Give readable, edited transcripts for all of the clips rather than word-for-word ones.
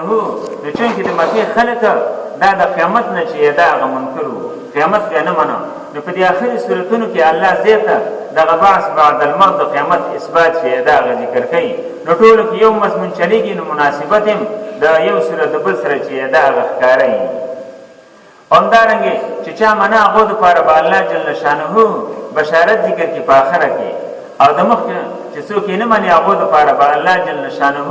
هو د چونکې د مکې خلک دا د قیامت نه چې دا هغه منکر وو، قیامت بیا نه منو. نو په دې آخري صورتونو کې الله زیاته دغه بعث بعد الموت د قیامت اثبات چې دا هغه ذکر کوي. نو ټولو کې یو مضمون چلیږي، نو مناسبت هم د یو صورت د بل سره چې دا هغه ښکاره وي. همدارنګې چې چا منه هغو دپاره به الله جل شانه بشارت ذکر کړي په آخره کې، او د مخکې چې څوک یې نه مني هغو دپاره به الله جل شانه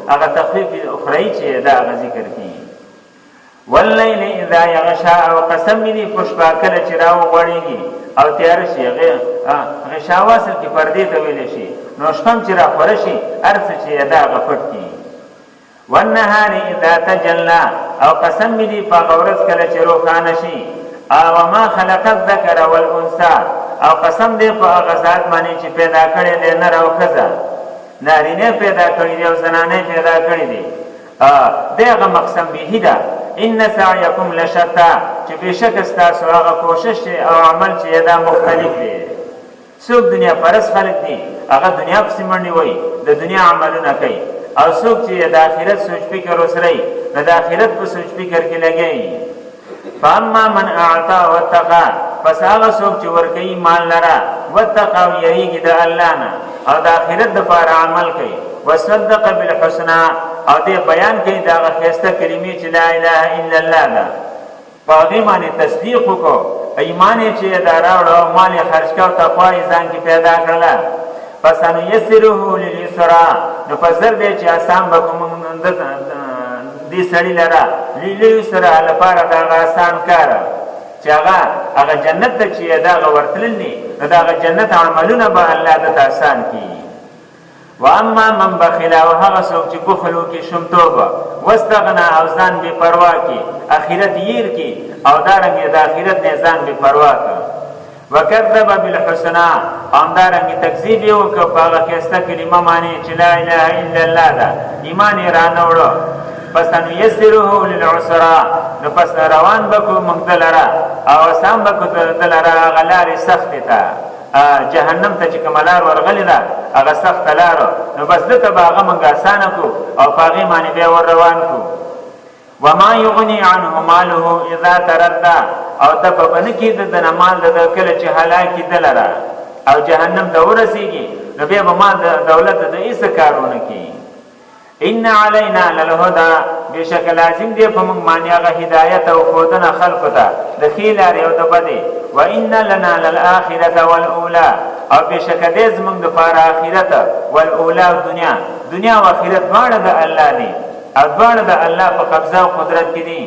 هغه تخفیف اخروی چې دا هغه ذکر کړي. واللیل اذا یغشا، او قسم می دی پشپا کله چې راوغوړېږي او تیار شي. غشا واصل کې پردې ته ویلی شي، نو شپه چې راخوره شي هر څه چې دا هغه پټ کړي. والنهار اذا تجلی، او قسم می دی په هغه ورځ کله چې روښانه شي. او ما خلق الذکر والانثى، او قسم دی په هغه ذات باندې چې پیدا کړی دی نر او ښځه، نارینه پیدا کړی دی او زنانه پیدا کړی دی. دغه مقسم به ده. ان سعیکم لشتا، چې بشک ستاسو هغه کوشش او عمل چې دا مختلف دی. څوک دنیا پرس خلک دي، هغه دنیا پسې منډې وایي، د دنیا عملونه کوي. او څوک چې د آخرت سوچ فکر وسري، د آخرت په سوچ فکر کې لګي. فاما من اعطى واتقى، پس هغه څوک چې ورکوي مال لره، واتقى او یریږي د الله نه، او د آخرت دپاره عمل کوي. وصدق بالحسنى، او دې بیان کوي دا هغه ښایسته کلمې چې لا اله الا الله ده. په هغې باندې تصدیق وکړو، ایمان یې چې دا راوړه او مال یې خرج کړه او تقوا یې ځان کې پیدا کړله. فسنیسره لليسرى، نو په زر دی چې اسان به کوم دې سړي لره لليسرى لپاره د هغه اسان کاره چې هغه جنت ته چې دا هغه ورتلل دي، نو د هغه جنت عملونه به الله دته اسان کړي. واما من بخل، او هغه څوک چې بخل وکړي شومتوبه، واستغنى او ځان بې پروا کړي، اخرت هیر کړي او دارنګې د اخرت نه ځان بې پروا کړه. وکذب بالحسنى، همدارنګې تکذیب یې وکړه په هغه ښایسته کلمه باندې چې لا اله الا الله ده، ایمان یې رانهوړه. فسنیسره للعسرى، نو پس روان به کړو موږ ده لره او اسان به کړو ده لره هغه لارې سختې ته. جهنم ته چې کومه لار ورغلې ده هغه سخته لاره، نو بس دته به هغه موږ اسانه کړو او په هغې باندې بیا ور روان کړو. وما یغني عنه ماله اذا تردى، او ته به نه کېده د نه مال د کله چې هلاکي ده لره او جهنم ته ورسېږي، نو بیا به مال دولت د هېڅ کارونه کوي. ان علینا للهدى، بېشکه لازم دی په موږ باندې هغه هدایت او ښودنه خلقو ته د ښې لارې او د بدې. وان لنا للآخرة والأولى، او بېشکه دی زموږ دپاره آخرت والاولی او دنیا او آخرت دواړه د الله دي او دواړه د الله په قبضه او قدرت کې دي.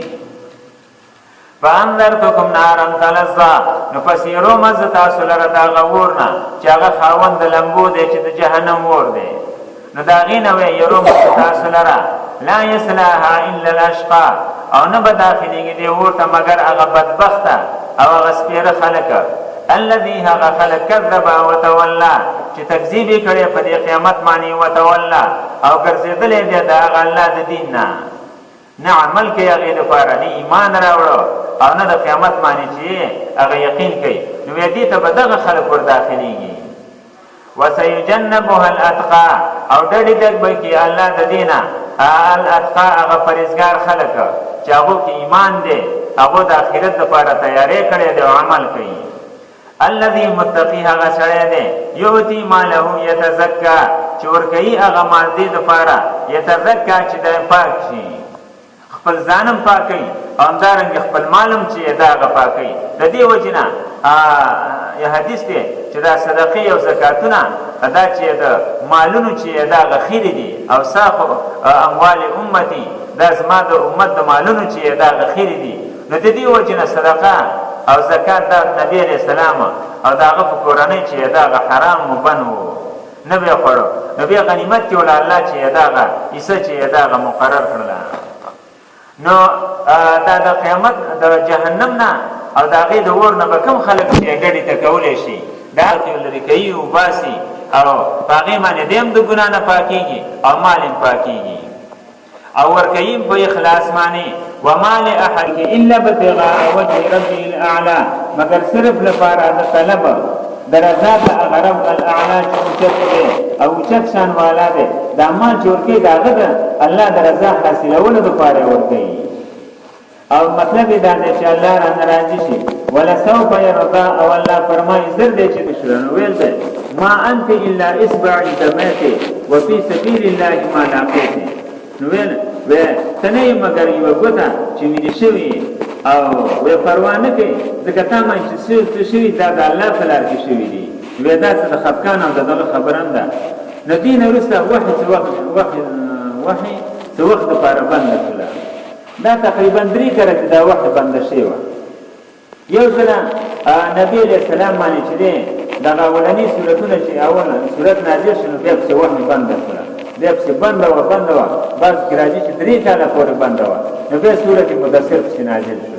فانذرتکم نارا تلظى، نو پس یې رومه زه تاسو لره د هغه اور نه چې هغه خاوند د لمبو دی چې د جهنم اور دی. نو د هغې نه وی یرومه زه تاسو لره لا یصلاها الا الاشقى، او نه به داخلېږي دې اور ته مګر هغه بدبخته او هغه سپېره خلک. الذي هغه خلک کذب وتولى، چې تکذیب یې کړی په دې قیامت باندې، وتولى او ګرځېدلی دی د هغه الله د دین نه، نه عمل کوي هغې دپاره، نه ایمان راوړه او نه د قیامت باندې چې هغه یقین کوي. نو بیا دې ته به دغه خلک ور داخلېږي. وسيجنبها الاتقى، او ډډې ډک به کړي الله د دې نه الاتقى هغه پرهیزګار خلک چې هغو کې ایمان دی، هغو د آخرت دپاره تیاری کړی دی او عمل کوي. الذي متقي، هغه سړی دی یؤتي ماله یتزکا، چې ورکوي هغه مال دې دپاره یتزکا چې دی پاک شي، خپل ځانم پاکوي او همدارنګې خپل مالم چې دا هغه پاکوي. د دې وجې نه یا حدیث دی چې دا صدقې او زکاتونه دا چې د مالونو چې دا هغه خیرې دي، او ساخو اموال امتي، دا زما د امت د مالونو چې دا هغه خیرې دي. نو د دې وجې نه صدقه او زکات دا نبی علیه السلام او د هغه په کورنۍ چې دا هغه حرام مبن و، نه به یې خوړو. نو بیا غنیمت کې وله الله چې دا هغه حصه چې دا هغه مقرر کړله. نو دا د قیامت د جهنم نه او د هغې د اور نه به کوم خلک چې ډډې ته کولی شي، دا هغې لرې کوي وباسي او په هغې باندې دی هم د ګناه نه پاکېږي او مال هم پاکېږي او ورکوي په اخلاص باندې. وما لاحد الا ابتغاء وجه ربه الاعلى، مگر صرف لپاره د طلب درزا د غرب الاعلى چې اوچت دی او اوچت شان والا دی دا مال جوړ کې داغه ده الله درزا حاصلولو لپاره ورکوي او مطلب دا دی چې الله را ناراضي شي ولا سوف يرضى او الله فرمایي زر دې چې بشرنو ویل ده ما انت الا اصبع دمات وفي سبيل الله ما لاقيت نو ویل و تنه مگر یو ګوتا چې مې شوی او و پروانه کې ځکه تا ما چې شوی دا د الله په لار کې شوی دی ودا څه خفقان او دغه خبران ده ندین ورسته وحي څه وخت لپاره بند کړه دا تقریبا 3 کړه چې دا وخت بند شي و یو ځل نبی علیہ السلام باندې چې دا اولنی سورتونه چې اوله سورت نازل شنو بیا څه وخت بند کړه بیا څه بند و بس ګراځي چې 3 کاله پورې بند و نو بیا سورت مدثر څخه نازل شو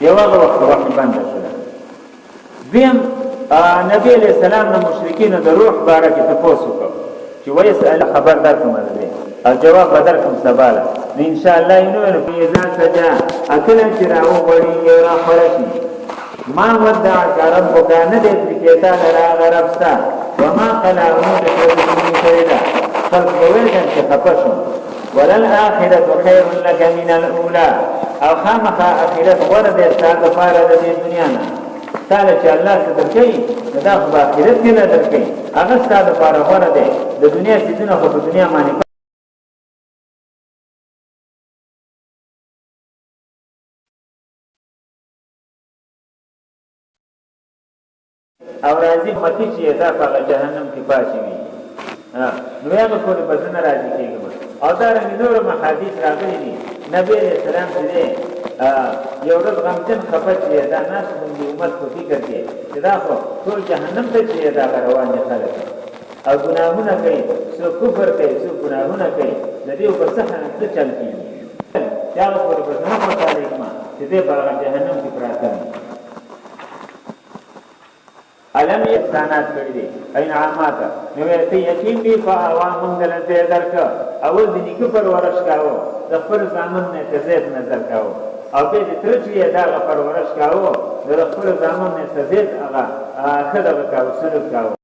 یو هغه وخت بند شو دیم نبی علیہ السلام نو مشرکین د روح باره کې تاسو کو چې وایي خبر درکوم دی او جواب بدرکم سباله ان شاء الله نو په اذا سجا اکل چې راو وړي یو را خلشي ما ودع ربك ندت بكيتا لرا غربستا وما قلع نودك من شيدا خلق بويدا شخفشم وللآخرة خير لك من الأولى او خامخا آخرت ورد استاد فارد دي دنیانا تعالی چې الله صدر کوي دا خو آخرت کې نه درکې هغه استاد فارد ورد د دنیا سيزونه خو په دنیا باندې او راځي متی چې دا په جهنم کې پاتې وي نو هغه په بزنه راځي کېږي او دا رنګ نور حدیث راغلي دي نبی رسول الله دې یو ورځ غمجن خپه چې دا ناس د امت په فکر کې چې دا خو ټول جهنم ته چې دا روان دي خلک او ګناهونه کوي څو کفر کوي څو ګناهونه کوي د دې په صحه نه چل کیږي دا په بزنه په تاریخ ما چې دې په جهنم کې پراته علم احسانات کړی دي انعامات نو ته یقین دی په عوام دلته درک اول د نیکو پر ورش کاو د خپل ځامن نه تزید نظر کاو او به د ترچی دا پر ورش کاو د خپل ځامن نه تزید هغه خدای کاو سره کاو